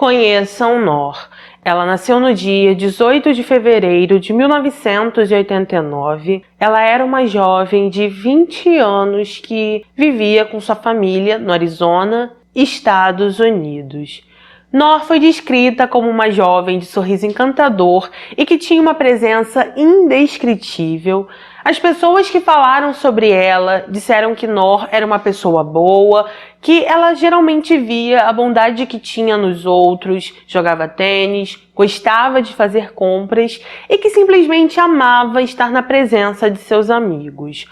Conheçam Noor. Ela nasceu no dia 18 de fevereiro de 1989. Ela era uma jovem de 20 anos que vivia com sua família no Arizona, Estados Unidos. Noor foi descrita como uma jovem de sorriso encantador e que tinha uma presença indescritível. As pessoas que falaram sobre ela disseram que Noor era uma pessoa boa, que ela geralmente via a bondade que tinha nos outros, jogava tênis, gostava de fazer compras e que simplesmente amava estar na presença de seus amigos.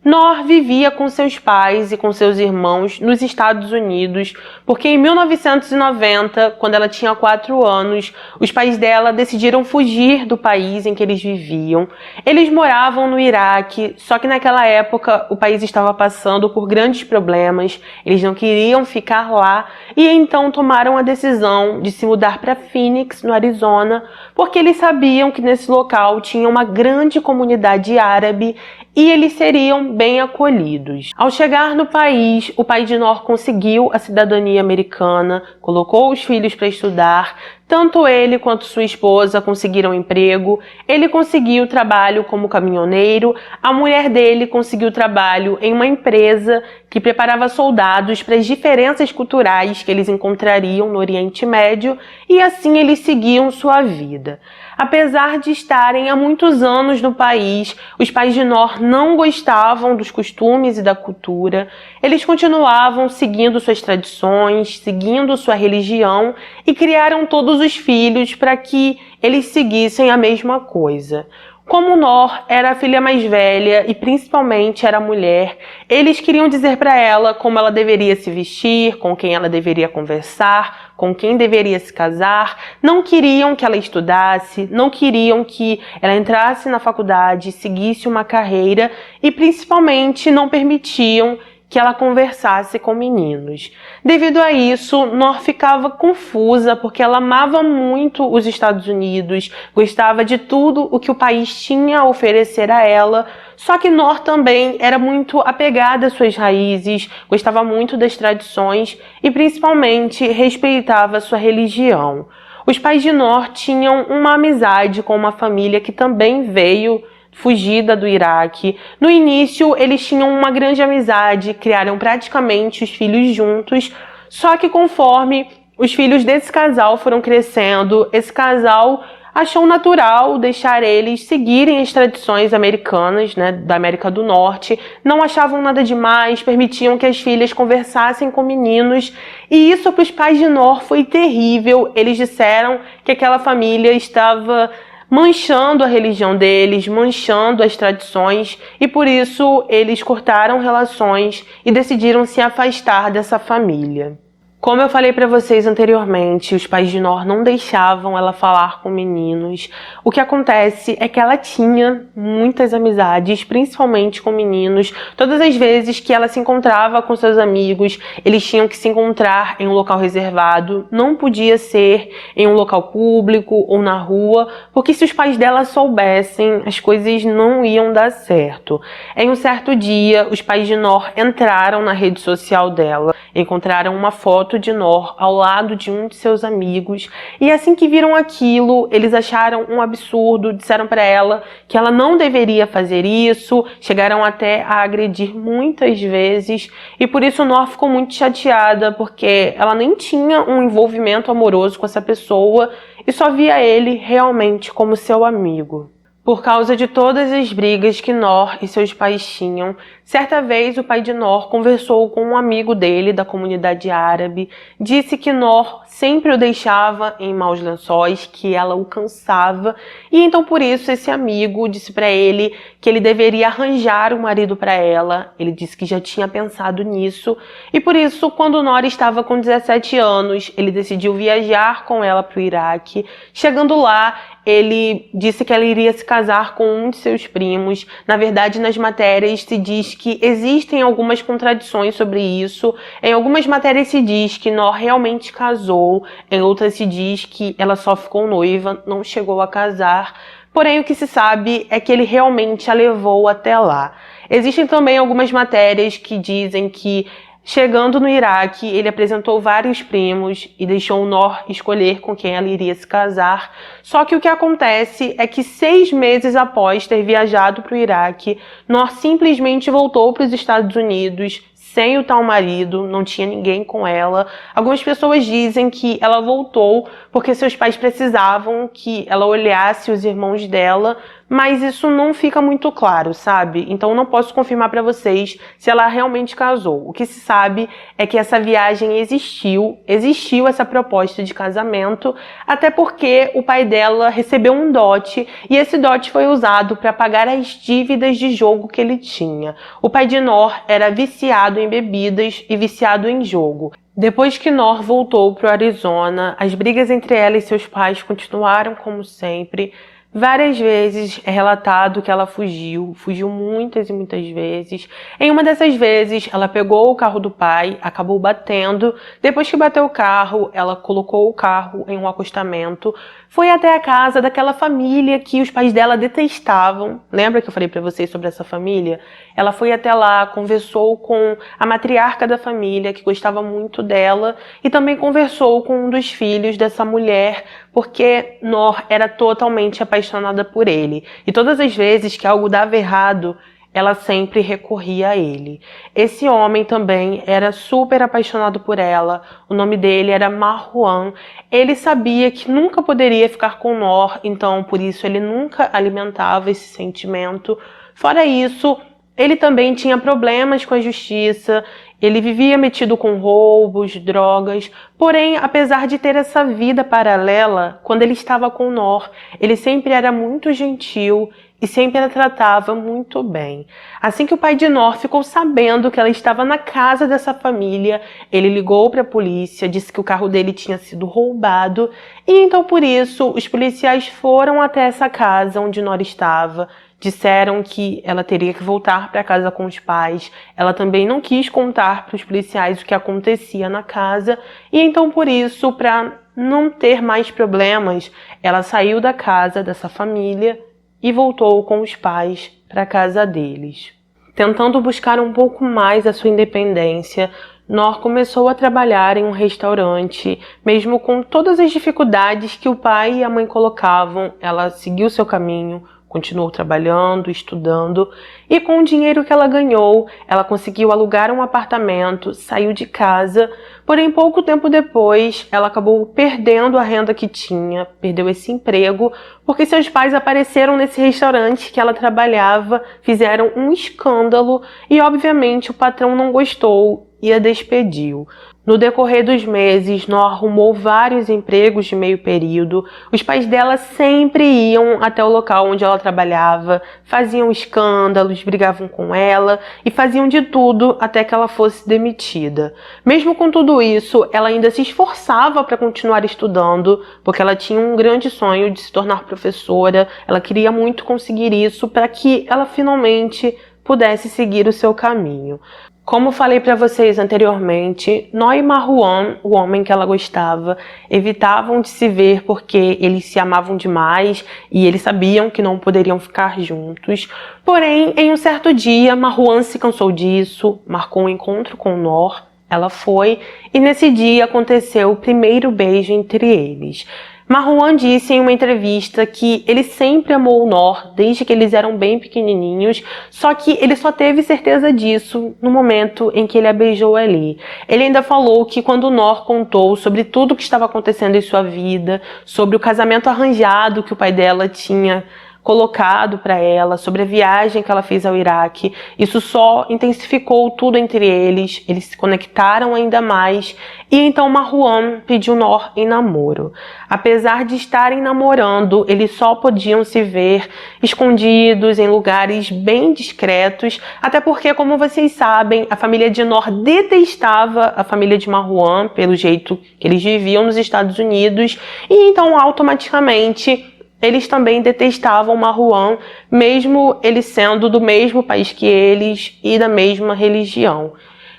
Noor vivia com seus pais e com seus irmãos nos Estados Unidos, porque em 1990, quando ela tinha 4 anos, os pais dela decidiram fugir do país em que eles viviam. Eles moravam no Iraque, só que naquela época o país estava passando por grandes problemas, eles não queriam ficar lá e então tomaram a decisão de se mudar para Phoenix, no Arizona, porque eles sabiam que nesse local tinha uma grande comunidade árabe e eles seriam bem acolhidos. Ao chegar no país, o pai de Noor conseguiu a cidadania americana, colocou os filhos para estudar, tanto ele quanto sua esposa conseguiram emprego, ele conseguiu trabalho como caminhoneiro, a mulher dele conseguiu trabalho em uma empresa que preparava soldados para as diferenças culturais que eles encontrariam no Oriente Médio e assim eles seguiam sua vida. Apesar de estarem há muitos anos no país, os pais de Noor não gostavam dos costumes e da cultura, eles continuavam seguindo suas tradições, seguindo sua religião e criaram todos os filhos para que eles seguissem a mesma coisa. Como Noor era a filha mais velha e principalmente era mulher, eles queriam dizer para ela como ela deveria se vestir, com quem ela deveria conversar, com quem deveria se casar, não queriam que ela estudasse, não queriam que ela entrasse na faculdade, seguisse uma carreira e principalmente não permitiam que ela conversasse com meninos. Devido a isso, Noor ficava confusa porque ela amava muito os Estados Unidos, gostava de tudo o que o país tinha a oferecer a ela, só que Noor também era muito apegada às suas raízes, gostava muito das tradições e principalmente respeitava a sua religião. Os pais de Noor tinham uma amizade com uma família que também veio fugida do Iraque. No início, eles tinham uma grande amizade, criaram praticamente os filhos juntos, só que conforme os filhos desse casal foram crescendo, esse casal achou natural deixar eles seguirem as tradições americanas, da América do Norte, não achavam nada demais, permitiam que as filhas conversassem com meninos, e isso para os pais de Noor foi terrível. Eles disseram que aquela família estava manchando a religião deles, manchando as tradições, e por isso eles cortaram relações e decidiram se afastar dessa família. Como eu falei para vocês anteriormente, os pais de Noor não deixavam ela falar com meninos. O que acontece é que ela tinha muitas amizades, principalmente com meninos. Todas as vezes que ela se encontrava com seus amigos, eles tinham que se encontrar em um local reservado. Não podia ser em um local público ou na rua, porque se os pais dela soubessem, as coisas não iam dar certo. Em um certo dia, os pais de Noor entraram na rede social dela, encontraram uma foto de Noor ao lado de um de seus amigos e assim que viram aquilo, eles acharam um absurdo, disseram para ela que ela não deveria fazer isso, chegaram até a agredir muitas vezes e por isso Noor ficou muito chateada porque ela nem tinha um envolvimento amoroso com essa pessoa e só via ele realmente como seu amigo. Por causa de todas as brigas que Noor e seus pais tinham, certa vez o pai de Noor conversou com um amigo dele da comunidade árabe, disse que Noor sempre o deixava em maus lençóis, que ela o cansava, e então por isso esse amigo disse para ele que ele deveria arranjar um marido para ela. Ele disse que já tinha pensado nisso, e por isso quando Noor estava com 17 anos, ele decidiu viajar com ela para o Iraque. Chegando lá, ele disse que ela iria se casar com um de seus primos. Na verdade, nas matérias se diz que existem algumas contradições sobre isso. Em algumas matérias se diz que Noor realmente casou, em outras se diz que ela só ficou noiva, não chegou a casar. Porém, o que se sabe é que ele realmente a levou até lá. Existem também algumas matérias que dizem que Chegando no Iraque, ele apresentou vários primos e deixou Noor escolher com quem ela iria se casar. Só que o que acontece é que 6 meses após ter viajado para o Iraque, Noor simplesmente voltou para os Estados Unidos sem o tal marido, não tinha ninguém com ela. Algumas pessoas dizem que ela voltou porque seus pais precisavam que ela olhasse os irmãos dela, mas isso não fica muito claro, sabe? Então não posso confirmar para vocês se ela realmente casou. O que se sabe é que essa viagem existiu essa proposta de casamento, até porque o pai dela recebeu um dote e esse dote foi usado para pagar as dívidas de jogo que ele tinha. O pai de Noor era viciado em bebidas e viciado em jogo. Depois que Noor voltou para o Arizona, as brigas entre ela e seus pais continuaram como sempre. Várias vezes é relatado que ela fugiu muitas e muitas vezes. Em uma dessas vezes, ela pegou o carro do pai, acabou batendo. Depois que bateu o carro, ela colocou o carro em um acostamento, foi até a casa daquela família que os pais dela detestavam. Lembra que eu falei pra vocês sobre essa família? Ela foi até lá, conversou com a matriarca da família, que gostava muito dela, e também conversou com um dos filhos dessa mulher, porque Noor era totalmente apaixonada por ele. E todas as vezes que algo dava errado, ela sempre recorria a ele. Esse homem também era super apaixonado por ela. O nome dele era Marwan. Ele sabia que nunca poderia ficar com Noor, então por isso ele nunca alimentava esse sentimento. Fora isso, ele também tinha problemas com a justiça. Ele vivia metido com roubos, drogas. Porém, apesar de ter essa vida paralela, quando ele estava com Noor, ele sempre era muito gentil e sempre a tratava muito bem. Assim que o pai de Noor ficou sabendo que ela estava na casa dessa família, ele ligou para a polícia, disse que o carro dele tinha sido roubado, e então por isso os policiais foram até essa casa onde Noor estava. Disseram que ela teria que voltar para casa com os pais. Ela também não quis contar para os policiais o que acontecia na casa, e então por isso, para não ter mais problemas, ela saiu da casa dessa família e voltou com os pais para a casa deles. Tentando buscar um pouco mais a sua independência, Noor começou a trabalhar em um restaurante. Mesmo com todas as dificuldades que o pai e a mãe colocavam, ela seguiu seu caminho, continuou trabalhando, estudando, e com o dinheiro que ela ganhou, ela conseguiu alugar um apartamento, saiu de casa. Porém, pouco tempo depois, ela acabou perdendo a renda que tinha, perdeu esse emprego, porque seus pais apareceram nesse restaurante que ela trabalhava, fizeram um escândalo e, obviamente, o patrão não gostou e a despediu. No decorrer dos meses, Noor arrumou vários empregos de meio período. Os pais dela sempre iam até o local onde ela trabalhava, faziam escândalos, brigavam com ela e faziam de tudo até que ela fosse demitida. Mesmo com tudo isso, ela ainda se esforçava para continuar estudando, porque ela tinha um grande sonho de se tornar professora. Ela queria muito conseguir isso para que ela finalmente pudesse seguir o seu caminho. Como falei para vocês anteriormente, Noor e Marwan, o homem que ela gostava, evitavam de se ver porque eles se amavam demais e eles sabiam que não poderiam ficar juntos. Porém, em um certo dia, Marwan se cansou disso, marcou um encontro com Noor, ela foi, e nesse dia aconteceu o primeiro beijo entre eles. Marwan disse em uma entrevista que ele sempre amou Noor desde que eles eram bem pequenininhos, só que ele só teve certeza disso no momento em que ele a beijou ali. Ele ainda falou que quando Noor contou sobre tudo o que estava acontecendo em sua vida, sobre o casamento arranjado que o pai dela tinha colocado para ela, sobre a viagem que ela fez ao Iraque, isso só intensificou tudo entre eles, eles se conectaram ainda mais, e então Marwan pediu Noor em namoro. Apesar de estarem namorando, eles só podiam se ver escondidos em lugares bem discretos, até porque, como vocês sabem, a família de Noor detestava a família de Marwan pelo jeito que eles viviam nos Estados Unidos, e então automaticamente eles também detestavam Marwan, mesmo ele sendo do mesmo país que eles e da mesma religião.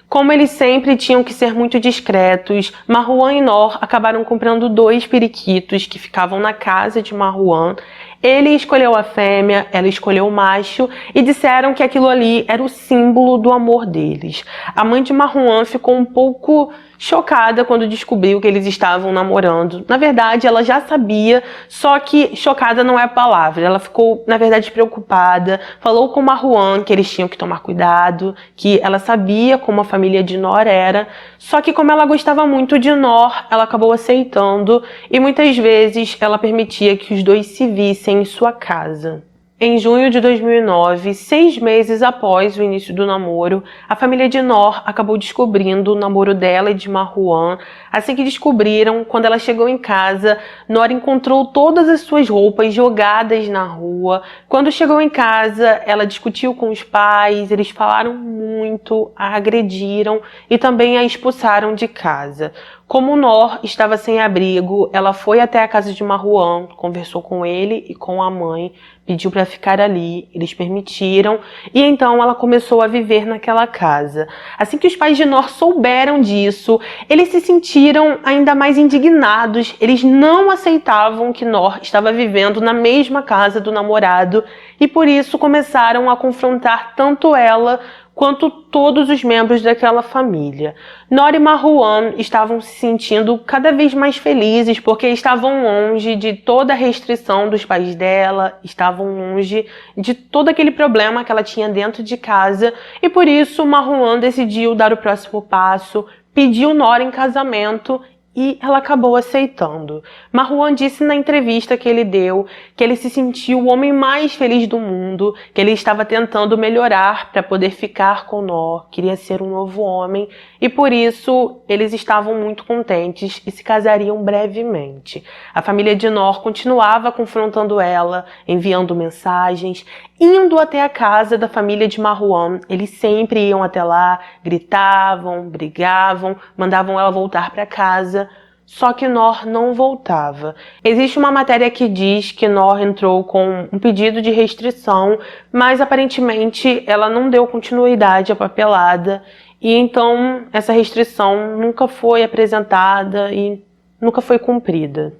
Como eles sempre tinham que ser muito discretos, Marwan e Noor acabaram comprando 2 periquitos que ficavam na casa de Marwan. Ele escolheu a fêmea, ela escolheu o macho e disseram que aquilo ali era o símbolo do amor deles. A mãe de Marwan ficou um pouco chocada quando descobriu que eles estavam namorando. Na verdade, ela já sabia, só que chocada não é a palavra. Ela ficou, na verdade, preocupada. Falou com Marwan que eles tinham que tomar cuidado, que ela sabia como a família de Nor era. Só que como ela gostava muito de Nor, ela acabou aceitando e muitas vezes ela permitia que os dois se vissem em sua casa. Em junho de 2009, 6 meses após o início do namoro, a família de Nor acabou descobrindo o namoro dela e de Marwan. Assim que descobriram, quando ela chegou em casa, Nor encontrou todas as suas roupas jogadas na rua. Quando chegou em casa, ela discutiu com os pais, eles falaram muito, a agrediram e também a expulsaram de casa. Como Nor estava sem abrigo, ela foi até a casa de Marwan, conversou com ele e com a mãe, pediu para ficar ali, eles permitiram e então ela começou a viver naquela casa. Assim que os pais de Nor souberam disso, eles se sentiram ainda mais indignados, eles não aceitavam que Nor estava vivendo na mesma casa do namorado e por isso começaram a confrontar tanto ela quanto todos os membros daquela família. Nor e Marwan estavam se sentindo cada vez mais felizes porque estavam longe de toda a restrição dos pais dela, estavam longe de todo aquele problema que ela tinha dentro de casa e por isso Marwan decidiu dar o próximo passo, pediu Nor em casamento e ela acabou aceitando. Marwan disse na entrevista que ele deu que ele se sentiu o homem mais feliz do mundo, que ele estava tentando melhorar para poder ficar com Nor, queria ser um novo homem e por isso eles estavam muito contentes e se casariam brevemente. A família de Nor continuava confrontando ela, enviando mensagens, indo até a casa da família de Marwan. Eles sempre iam até lá, gritavam, brigavam, mandavam ela voltar para casa. Só que Nor não voltava. Existe uma matéria que diz que Nor entrou com um pedido de restrição, mas aparentemente ela não deu continuidade à papelada e então essa restrição nunca foi apresentada e nunca foi cumprida.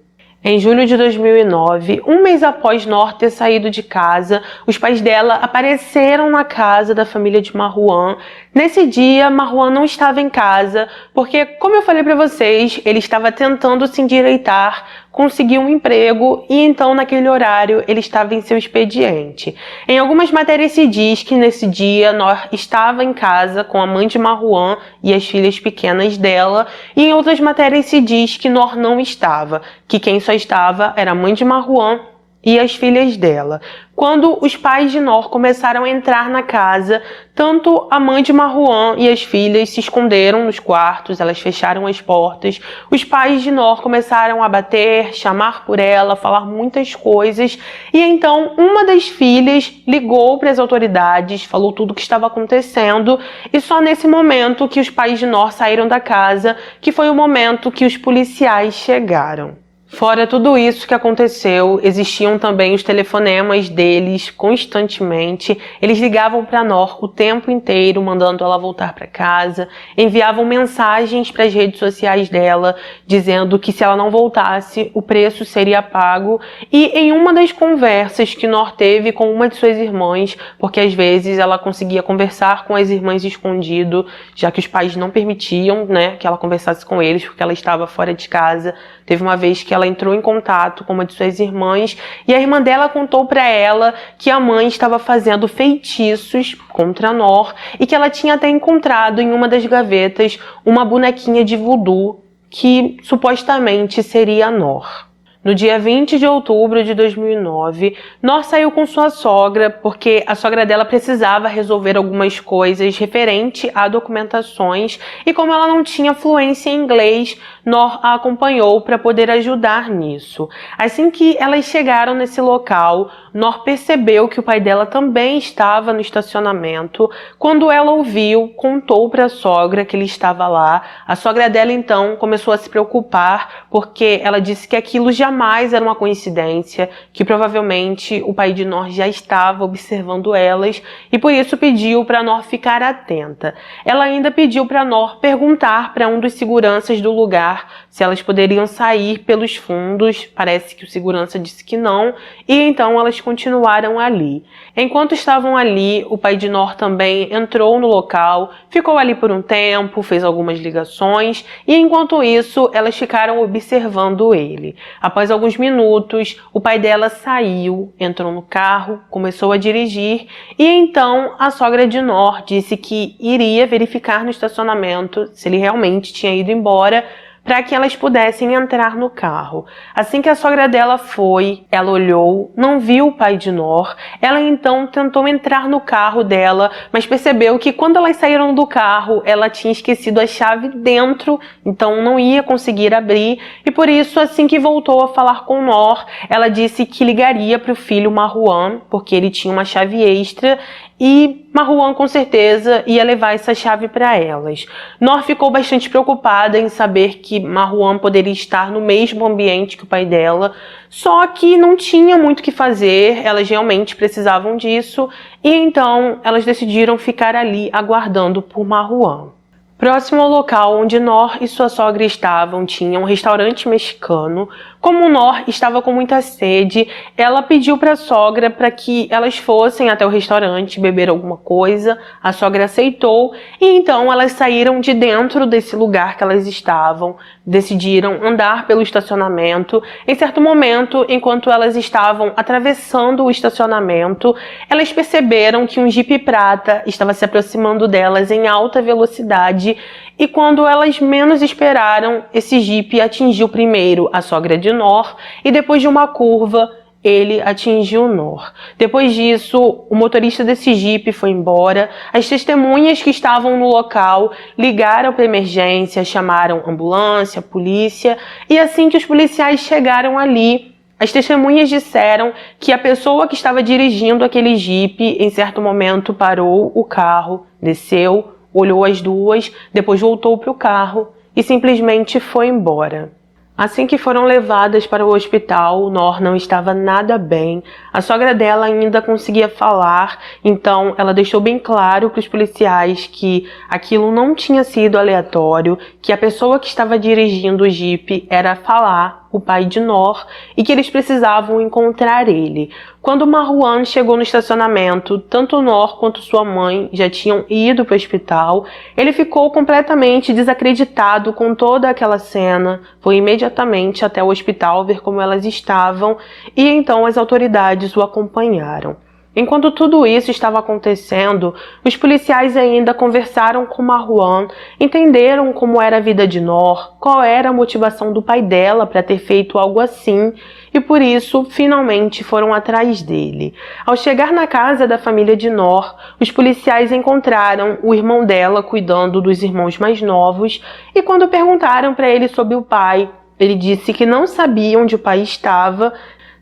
Em julho de 2009, um mês após Nor ter saído de casa, os pais dela apareceram na casa da família de Marwan. Nesse dia, Marwan não estava em casa, porque, como eu falei para vocês, ele estava tentando se endireitar, conseguir um emprego e então naquele horário ele estava em seu expediente. Em algumas matérias se diz que nesse dia Nor estava em casa com a mãe de Marwan e as filhas pequenas dela e em outras matérias se diz que Nor não estava, que quem só estava era a mãe de Marwan e as filhas dela. Quando os pais de Nor começaram a entrar na casa, tanto a mãe de Marwan e as filhas se esconderam nos quartos, elas fecharam as portas. Os pais de Nor começaram a bater, chamar por ela, falar muitas coisas. E então uma das filhas ligou para as autoridades, falou tudo o que estava acontecendo. E só nesse momento que os pais de Nor saíram da casa, que foi o momento que os policiais chegaram. Fora tudo isso que aconteceu, existiam também os telefonemas deles constantemente. Eles ligavam para Nor o tempo inteiro, mandando ela voltar para casa. Enviavam mensagens para as redes sociais dela, dizendo que se ela não voltasse, o preço seria pago. E em uma das conversas que Nor teve com uma de suas irmãs, porque às vezes ela conseguia conversar com as irmãs escondido, já que os pais não permitiam, né, que ela conversasse com eles, porque ela estava fora de casa. Teve uma vez que ela entrou em contato com uma de suas irmãs e a irmã dela contou para ela que a mãe estava fazendo feitiços contra Nor e que ela tinha até encontrado em uma das gavetas uma bonequinha de voodoo que supostamente seria Nor. No dia 20 de outubro de 2009, Nor saiu com sua sogra porque a sogra dela precisava resolver algumas coisas referente a documentações e como ela não tinha fluência em inglês, Nor a acompanhou para poder ajudar nisso. Assim que elas chegaram nesse local, Nor percebeu que o pai dela também estava no estacionamento. Quando ela ouviu, contou para a sogra que ele estava lá. A sogra dela então começou a se preocupar porque ela disse que aquilo jamais jamais era uma coincidência, que provavelmente o pai de Nor já estava observando elas e por isso pediu para Nor ficar atenta. Ela ainda pediu para Nor perguntar para um dos seguranças do lugar se elas poderiam sair pelos fundos. Parece que o segurança disse que não, e então elas continuaram ali. Enquanto estavam ali, o pai de Nor também entrou no local, ficou ali por um tempo, fez algumas ligações, e enquanto isso, elas ficaram observando ele. Após alguns minutos, o pai dela saiu, entrou no carro, começou a dirigir, e então a sogra de Nor disse que iria verificar no estacionamento se ele realmente tinha ido embora, para que elas pudessem entrar no carro. Assim que a sogra dela foi, ela olhou, não viu o pai de Nor. Ela então tentou entrar no carro dela, mas percebeu que quando elas saíram do carro, ela tinha esquecido a chave dentro, então não ia conseguir abrir. E por isso, assim que voltou a falar com Nor, ela disse que ligaria para o filho Marwan, porque ele tinha uma chave extra, e Marwan com certeza ia levar essa chave para elas. Nor ficou bastante preocupada em saber que Marwan poderia estar no mesmo ambiente que o pai dela, só que não tinha muito o que fazer, elas realmente precisavam disso, e então elas decidiram ficar ali aguardando por Marwan. Próximo ao local onde Nor e sua sogra estavam, tinha um restaurante mexicano. Como Nor estava com muita sede, ela pediu para a sogra para que elas fossem até o restaurante beber alguma coisa. A sogra aceitou e então elas saíram de dentro desse lugar que elas estavam, decidiram andar pelo estacionamento. Em certo momento, enquanto elas estavam atravessando o estacionamento, elas perceberam que um Jeep prata estava se aproximando delas em alta velocidade. E quando elas menos esperaram, esse Jeep atingiu primeiro a sogra de Nor e depois de uma curva, ele atingiu Nor. Depois disso, o motorista desse Jeep foi embora. As testemunhas que estavam no local ligaram para a emergência, chamaram ambulância, polícia, e assim que os policiais chegaram ali, as testemunhas disseram que a pessoa que estava dirigindo aquele Jeep, em certo momento, parou o carro, desceu, olhou as duas, depois voltou para o carro e simplesmente foi embora. Assim que foram levadas para o hospital, Nor não estava nada bem. A sogra dela ainda conseguia falar, então ela deixou bem claro para os policiais que aquilo não tinha sido aleatório, que a pessoa que estava dirigindo o Jeep era Falah, o pai de Nor, e que eles precisavam encontrar ele. Quando Marwan chegou no estacionamento, tanto Nor quanto sua mãe já tinham ido para o hospital. Ele ficou completamente desacreditado com toda aquela cena, foi imediatamente até o hospital ver como elas estavam e então as autoridades o acompanharam. Enquanto tudo isso estava acontecendo, os policiais ainda conversaram com Marwan, entenderam como era a vida de Nor, qual era a motivação do pai dela para ter feito algo assim, e por isso, finalmente foram atrás dele. Ao chegar na casa da família de Nor, os policiais encontraram o irmão dela cuidando dos irmãos mais novos, e quando perguntaram para ele sobre o pai, ele disse que não sabia onde o pai estava.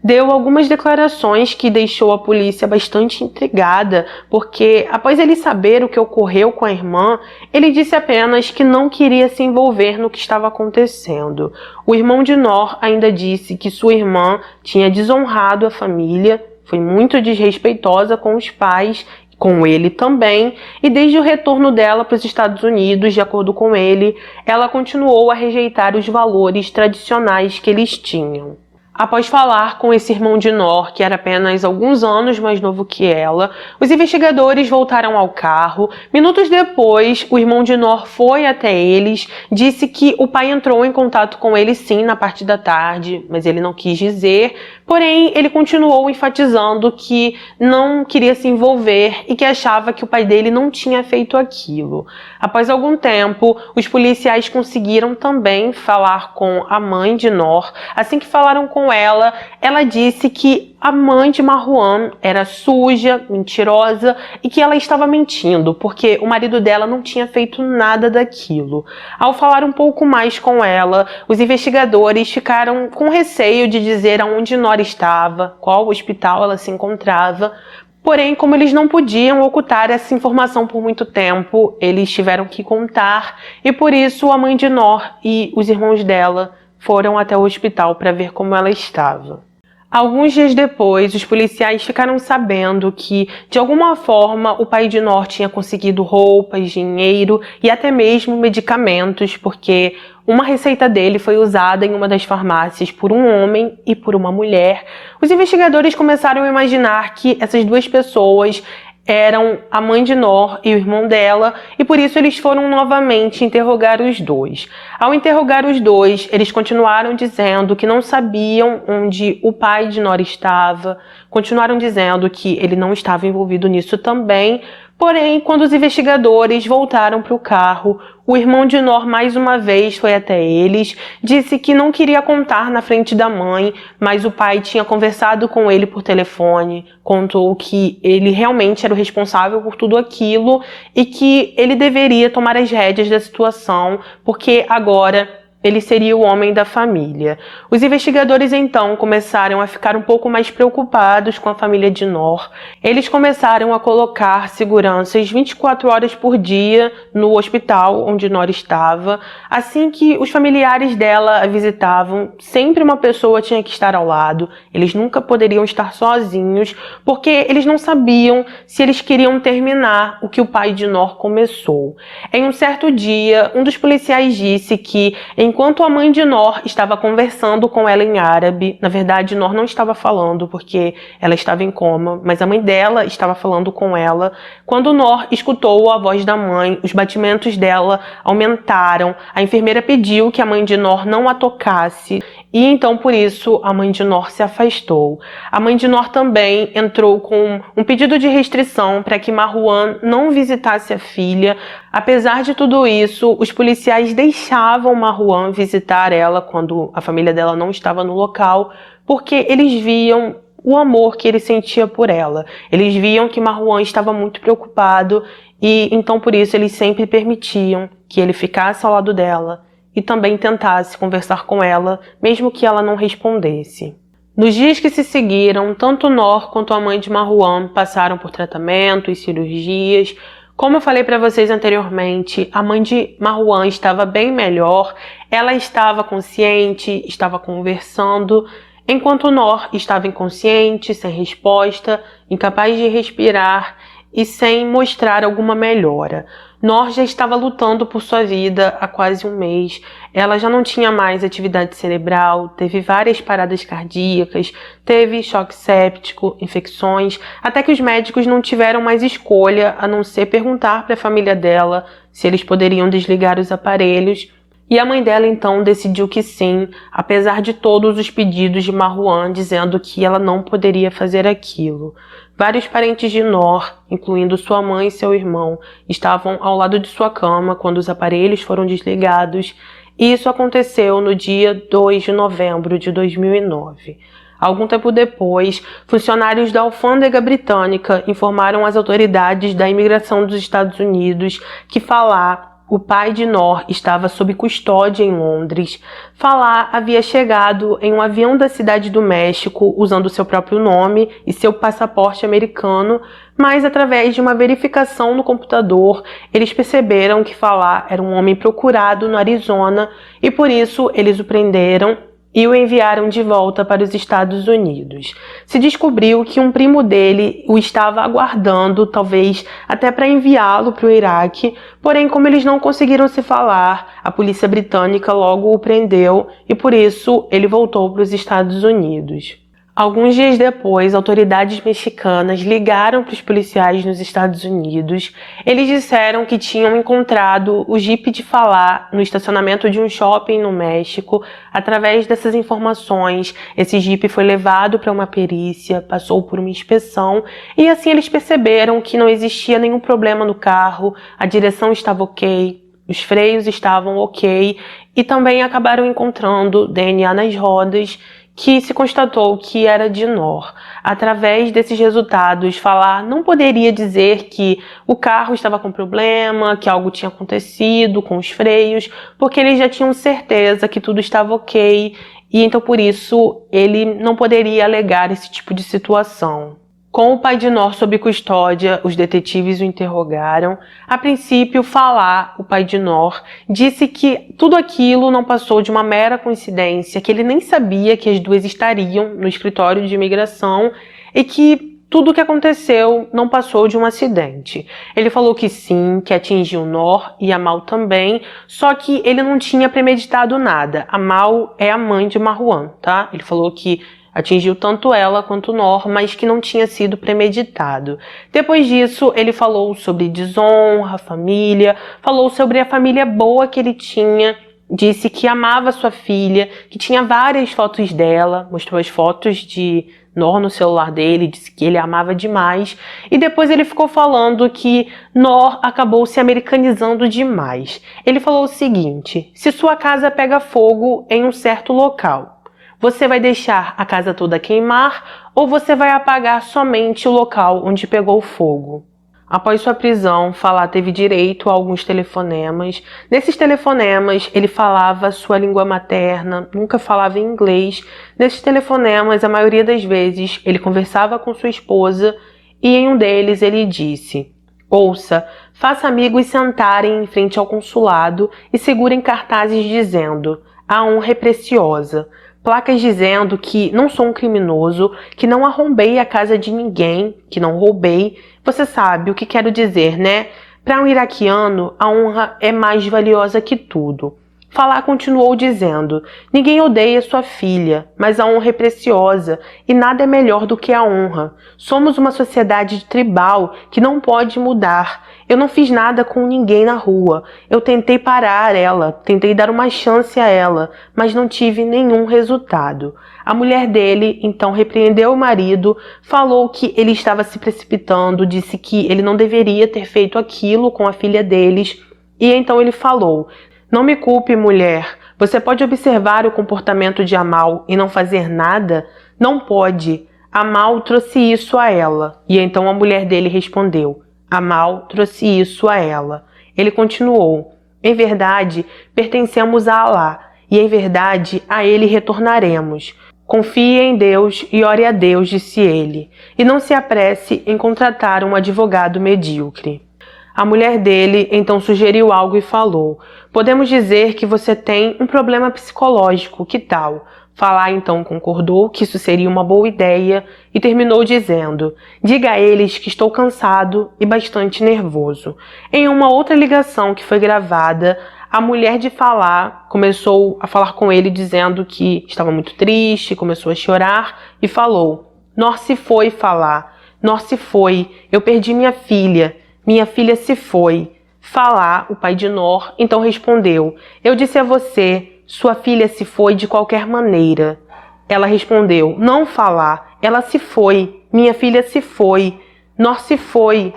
Deu algumas declarações que deixou a polícia bastante intrigada, porque após ele saber o que ocorreu com a irmã, ele disse apenas que não queria se envolver no que estava acontecendo. O irmão de Nor ainda disse que sua irmã tinha desonrado a família, foi muito desrespeitosa com os pais, com ele também, e desde o retorno dela para os Estados Unidos, de acordo com ele, ela continuou a rejeitar os valores tradicionais que eles tinham. Após falar com esse irmão de Nor, que era apenas alguns anos mais novo que ela, os investigadores voltaram ao carro. Minutos depois, o irmão de Nor foi até eles, disse que o pai entrou em contato com ele sim na parte da tarde, mas ele não quis dizer. Porém, ele continuou enfatizando que não queria se envolver e que achava que o pai dele não tinha feito aquilo. Após algum tempo, os policiais conseguiram também falar com a mãe de Nor. Assim que falaram com ela, ela disse que a mãe de Marwan era suja, mentirosa e que ela estava mentindo, porque o marido dela não tinha feito nada daquilo. Ao falar um pouco mais com ela, os investigadores ficaram com receio de dizer aonde Nor estava, qual hospital ela se encontrava. Porém, como eles não podiam ocultar essa informação por muito tempo, eles tiveram que contar, e por isso a mãe de Nor e os irmãos dela foram até o hospital para ver como ela estava. Alguns dias depois, os policiais ficaram sabendo que, de alguma forma, o pai de Nor tinha conseguido roupas, dinheiro e até mesmo medicamentos, porque uma receita dele foi usada em uma das farmácias por um homem e por uma mulher. Os investigadores começaram a imaginar que essas duas pessoas eram a mãe de Nor e o irmão dela, e por isso eles foram novamente interrogar os dois. Ao interrogar os dois, eles continuaram dizendo que não sabiam onde o pai de Nor estava, continuaram dizendo que ele não estava envolvido nisso também. Porém, quando os investigadores voltaram para o carro, o irmão de Nor mais uma vez foi até eles, disse que não queria contar na frente da mãe, mas o pai tinha conversado com ele por telefone, contou que ele realmente era o responsável por tudo aquilo e que ele deveria tomar as rédeas da situação, porque agora ele seria o homem da família. Os investigadores então começaram a ficar um pouco mais preocupados com a família de Nor. Eles começaram a colocar seguranças 24 horas por dia no hospital onde Nor estava. Assim que os familiares dela a visitavam, sempre uma pessoa tinha que estar ao lado. Eles nunca poderiam estar sozinhos, porque eles não sabiam se eles queriam terminar o que o pai de Nor começou. Em um certo dia, um dos policiais disse que enquanto a mãe de Nor estava conversando com ela em árabe, na verdade Nor não estava falando porque ela estava em coma, mas a mãe dela estava falando com ela. Quando Nor escutou a voz da mãe, os batimentos dela aumentaram. A enfermeira pediu que a mãe de Nor não a tocasse e então por isso a mãe de Nor se afastou. A mãe de Nor também entrou com um pedido de restrição para que Marwan não visitasse a filha. Apesar de tudo isso, os policiais deixavam Marwan visitar ela quando a família dela não estava no local, porque eles viam o amor que ele sentia por ela. Eles viam que Marwan estava muito preocupado e então por isso eles sempre permitiam que ele ficasse ao lado dela e também tentasse conversar com ela, mesmo que ela não respondesse. Nos dias que se seguiram, tanto Nor quanto a mãe de Marwan passaram por tratamentos, cirurgias. Como eu falei para vocês anteriormente, a mãe de Marwan estava bem melhor, ela estava consciente, estava conversando, enquanto Nor estava inconsciente, sem resposta, incapaz de respirar e sem mostrar alguma melhora. Nor já estava lutando por sua vida há quase um mês. Ela já não tinha mais atividade cerebral, teve várias paradas cardíacas, teve choque séptico, infecções, até que os médicos não tiveram mais escolha a não ser perguntar para a família dela se eles poderiam desligar os aparelhos. E a mãe dela então decidiu que sim, apesar de todos os pedidos de Marwan dizendo que ela não poderia fazer aquilo. Vários parentes de Nor, incluindo sua mãe e seu irmão, estavam ao lado de sua cama quando os aparelhos foram desligados, e isso aconteceu no dia 2 de novembro de 2009. Algum tempo depois, funcionários da alfândega britânica informaram às autoridades da imigração dos Estados Unidos que Falah, o pai de Nor, estava sob custódia em Londres. Falah havia chegado em um avião da cidade do México usando seu próprio nome e seu passaporte americano, mas através de uma verificação no computador, eles perceberam que Falah era um homem procurado no Arizona e por isso eles o prenderam e o enviaram de volta para os Estados Unidos. Se descobriu que um primo dele o estava aguardando, talvez até para enviá-lo para o Iraque, porém, como eles não conseguiram se falar, a polícia britânica logo o prendeu e por isso ele voltou para os Estados Unidos. Alguns dias depois, autoridades mexicanas ligaram para os policiais nos Estados Unidos. Eles disseram que tinham encontrado o Jeep de Falah no estacionamento de um shopping no México. Através dessas informações, esse Jeep foi levado para uma perícia, passou por uma inspeção e assim eles perceberam que não existia nenhum problema no carro, a direção estava ok, os freios estavam ok e também acabaram encontrando DNA nas rodas, que se constatou que era de Nor. Através desses resultados, Falah não poderia dizer que o carro estava com problema, que algo tinha acontecido com os freios, porque eles já tinham certeza que tudo estava ok, e então por isso ele não poderia alegar esse tipo de situação. Com o pai de Nor sob custódia, os detetives o interrogaram. A princípio, Falah, o pai de Nor, disse que tudo aquilo não passou de uma mera coincidência, que ele nem sabia que as duas estariam no escritório de imigração e que tudo o que aconteceu não passou de um acidente. Ele falou que sim, que atingiu Nor e Amal também, só que ele não tinha premeditado nada. Amal é a mãe de Marwan, tá? Ele falou que atingiu tanto ela quanto Nor, mas que não tinha sido premeditado. Depois disso, ele falou sobre desonra, família, falou sobre a família boa que ele tinha, disse que amava sua filha, que tinha várias fotos dela, mostrou as fotos de Nor no celular dele, disse que ele a amava demais, e depois ele ficou falando que Nor acabou se americanizando demais. Ele falou o seguinte: se sua casa pega fogo em um certo local, você vai deixar a casa toda queimar ou você vai apagar somente o local onde pegou fogo? Após sua prisão, Falah teve direito a alguns telefonemas. Nesses telefonemas, ele falava sua língua materna, nunca falava inglês. Nesses telefonemas, a maioria das vezes, ele conversava com sua esposa e em um deles ele disse: ouça, faça amigos sentarem em frente ao consulado e segurem cartazes dizendo: a honra é preciosa. Placas dizendo que não sou um criminoso, que não arrombei a casa de ninguém, que não roubei. Você sabe o que quero dizer, né? Para um iraquiano, a honra é mais valiosa que tudo. Falah continuou dizendo: ninguém odeia sua filha, mas a honra é preciosa e nada é melhor do que a honra. Somos uma sociedade tribal que não pode mudar. Eu não fiz nada com ninguém na rua. Eu tentei parar ela, tentei dar uma chance a ela, mas não tive nenhum resultado. A mulher dele, então, repreendeu o marido, falou que ele estava se precipitando, disse que ele não deveria ter feito aquilo com a filha deles, e então ele falou: não me culpe, mulher. Você pode observar o comportamento de Amal e não fazer nada? Não pode. Amal trouxe isso a ela. E então a mulher dele respondeu: Amal trouxe isso a ela. Ele continuou: em verdade, pertencemos a Alá, e em verdade a ele retornaremos. Confie em Deus e ore a Deus, disse ele, e não se apresse em contratar um advogado medíocre. A mulher dele então sugeriu algo e falou: podemos dizer que você tem um problema psicológico, que tal? Falah então concordou que isso seria uma boa ideia e terminou dizendo: diga a eles que estou cansado e bastante nervoso. Em uma outra ligação que foi gravada, a mulher de Falah começou a falar com ele dizendo que estava muito triste, começou a chorar e falou: Nor se foi, Falah, Nor se foi, eu perdi minha filha se foi. Falah, o pai de Nor, então respondeu: eu disse a você, sua filha se foi de qualquer maneira. Ela respondeu: não, Falah, ela se foi, minha filha se foi, Nor se foi.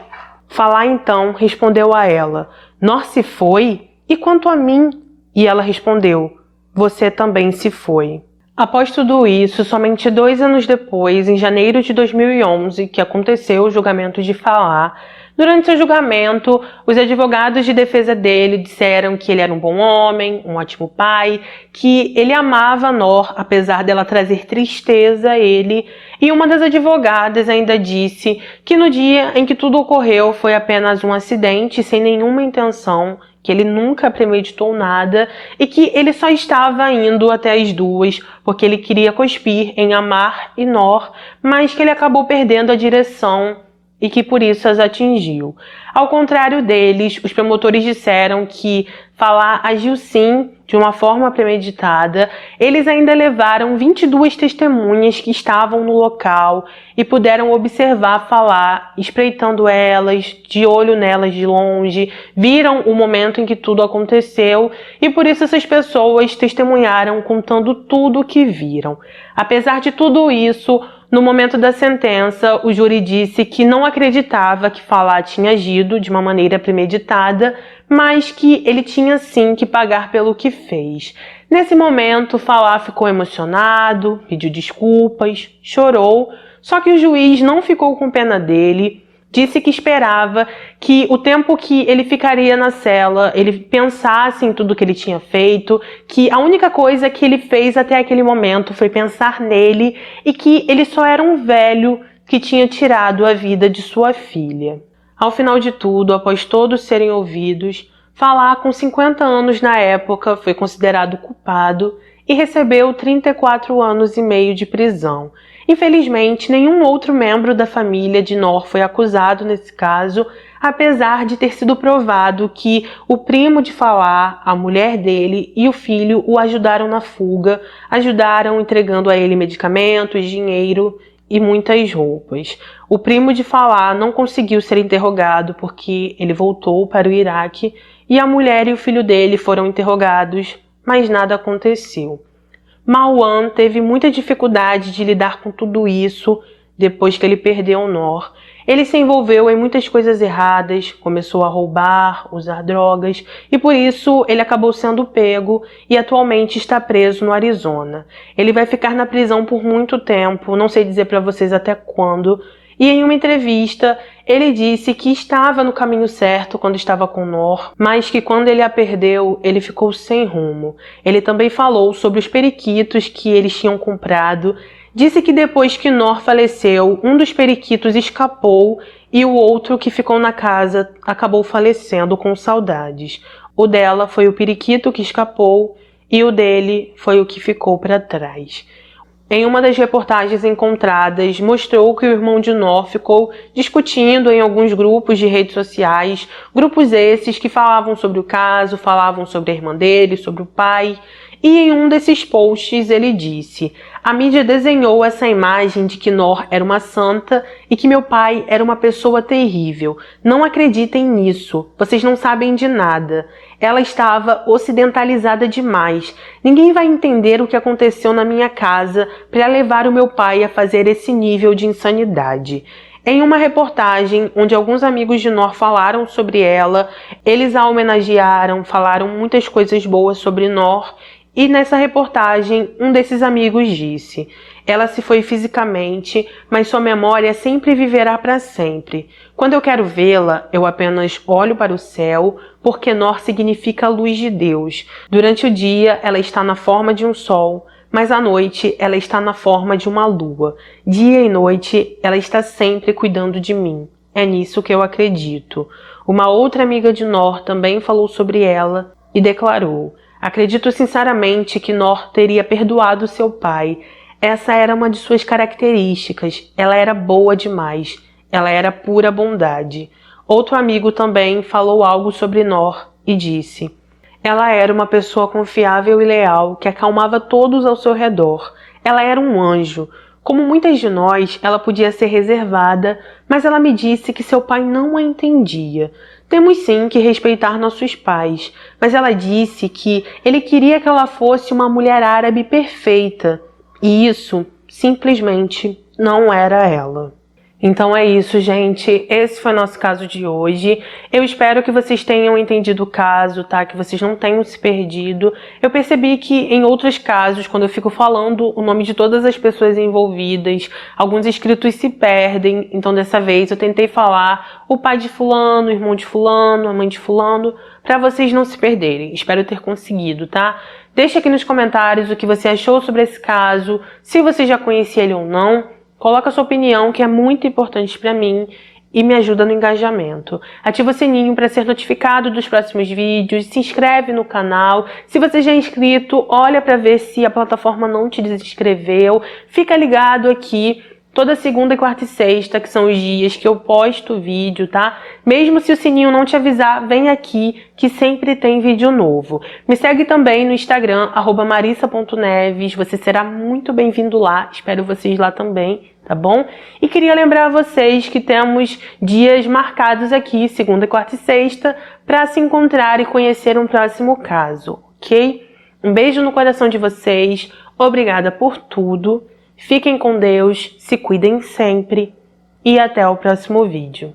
Falah então respondeu a ela: Nor se foi? E quanto a mim? E ela respondeu: você também se foi. Após tudo isso, somente 2 anos depois, em janeiro de 2011, que aconteceu o julgamento de Falah, durante seu julgamento, os advogados de defesa dele disseram que ele era um bom homem, um ótimo pai, que ele amava Nor, apesar dela trazer tristeza a ele, e uma das advogadas ainda disse que no dia em que tudo ocorreu foi apenas um acidente, sem nenhuma intenção, que ele nunca premeditou nada e que ele só estava indo até as duas porque ele queria cuspir em Amar e Nor, mas que ele acabou perdendo a direção e que por isso as atingiu. Ao contrário deles, os promotores disseram que Falah agiu sim de uma forma premeditada. Eles ainda levaram 22 testemunhas que estavam no local e puderam observar Falah espreitando elas, de olho nelas de longe, viram o momento em que tudo aconteceu e por isso essas pessoas testemunharam contando tudo o que viram. Apesar de tudo isso, no momento da sentença, o júri disse que não acreditava que Falah tinha agido de uma maneira premeditada, mas que ele tinha sim que pagar pelo que fez. Nesse momento, Falah ficou emocionado, pediu desculpas, chorou, só que o juiz não ficou com pena dele, disse que esperava que o tempo que ele ficaria na cela, ele pensasse em tudo que ele tinha feito, que a única coisa que ele fez até aquele momento foi pensar nele e que ele só era um velho que tinha tirado a vida de sua filha. Ao final de tudo, após todos serem ouvidos, Falá, com 50 anos na época, foi considerado culpado e recebeu 34 anos e meio de prisão. Infelizmente, nenhum outro membro da família de Noor foi acusado nesse caso, apesar de ter sido provado que o primo de Falá, a mulher dele e o filho o ajudaram na fuga, ajudaram entregando a ele medicamentos, dinheiro e muitas roupas. O primo de Falá não conseguiu ser interrogado porque ele voltou para o Iraque e a mulher e o filho dele foram interrogados, mas nada aconteceu. Marwan teve muita dificuldade de lidar com tudo isso depois que ele perdeu Noor. Ele se envolveu em muitas coisas erradas, começou a roubar, usar drogas e por isso ele acabou sendo pego e atualmente está preso no Arizona. Ele vai ficar na prisão por muito tempo, não sei dizer para vocês até quando. E em uma entrevista, ele disse que estava no caminho certo quando estava com Noor, mas que quando ele a perdeu, ele ficou sem rumo. Ele também falou sobre os periquitos que eles tinham comprado. Disse que depois que Noor faleceu, um dos periquitos escapou e o outro que ficou na casa acabou falecendo com saudades. O dela foi o periquito que escapou e o dele foi o que ficou para trás. Em uma das reportagens encontradas, mostrou que o irmão de Noor ficou discutindo em alguns grupos de redes sociais, grupos esses que falavam sobre o caso, falavam sobre a irmã dele, sobre o pai. E em um desses posts ele disse: "A mídia desenhou essa imagem de que Noor era uma santa e que meu pai era uma pessoa terrível. Não acreditem nisso, vocês não sabem de nada. Ela estava ocidentalizada demais. Ninguém vai entender o que aconteceu na minha casa para levar o meu pai a fazer esse nível de insanidade." Em uma reportagem onde alguns amigos de Noor falaram sobre ela, eles a homenagearam, falaram muitas coisas boas sobre Noor. E nessa reportagem, um desses amigos disse: "Ela se foi fisicamente, mas sua memória sempre viverá para sempre. Quando eu quero vê-la, eu apenas olho para o céu, porque Noor significa luz de Deus. Durante o dia, ela está na forma de um sol, mas à noite, ela está na forma de uma lua. Dia e noite, ela está sempre cuidando de mim. É nisso que eu acredito." Uma outra amiga de Noor também falou sobre ela e declarou: "Acredito sinceramente que Noor teria perdoado seu pai. Essa era uma de suas características. Ela era boa demais. Ela era pura bondade." Outro amigo também falou algo sobre Noor e disse: "Ela era uma pessoa confiável e leal que acalmava todos ao seu redor. Ela era um anjo. Como muitas de nós, ela podia ser reservada, mas ela me disse que seu pai não a entendia. Temos sim que respeitar nossos pais, mas ela disse que ele queria que ela fosse uma mulher árabe perfeita, e isso simplesmente não era ela." Então é isso, gente. Esse foi o nosso caso de hoje. Eu espero que vocês tenham entendido o caso, tá? Que vocês não tenham se perdido. Eu percebi que em outros casos, quando eu fico falando o nome de todas as pessoas envolvidas, alguns inscritos se perdem. Então dessa vez eu tentei falar o pai de fulano, o irmão de fulano, a mãe de fulano, para vocês não se perderem. Espero ter conseguido, tá? Deixa aqui nos comentários o que você achou sobre esse caso, se você já conhecia ele ou não. Coloca a sua opinião, que é muito importante para mim e me ajuda no engajamento. Ativa o sininho para ser notificado dos próximos vídeos, se inscreve no canal. Se você já é inscrito, olha para ver se a plataforma não te desinscreveu. Fica ligado aqui toda segunda, quarta e sexta, que são os dias que eu posto vídeo, tá? Mesmo se o sininho não te avisar, vem aqui que sempre tem vídeo novo. Me segue também no Instagram, @marissa.neves. Você será muito bem-vindo lá. Espero vocês lá também, tá bom? E queria lembrar vocês que temos dias marcados aqui, segunda, quarta e sexta, para se encontrar e conhecer um próximo caso, ok? Um beijo no coração de vocês. Obrigada por tudo. Fiquem com Deus, se cuidem sempre e até o próximo vídeo.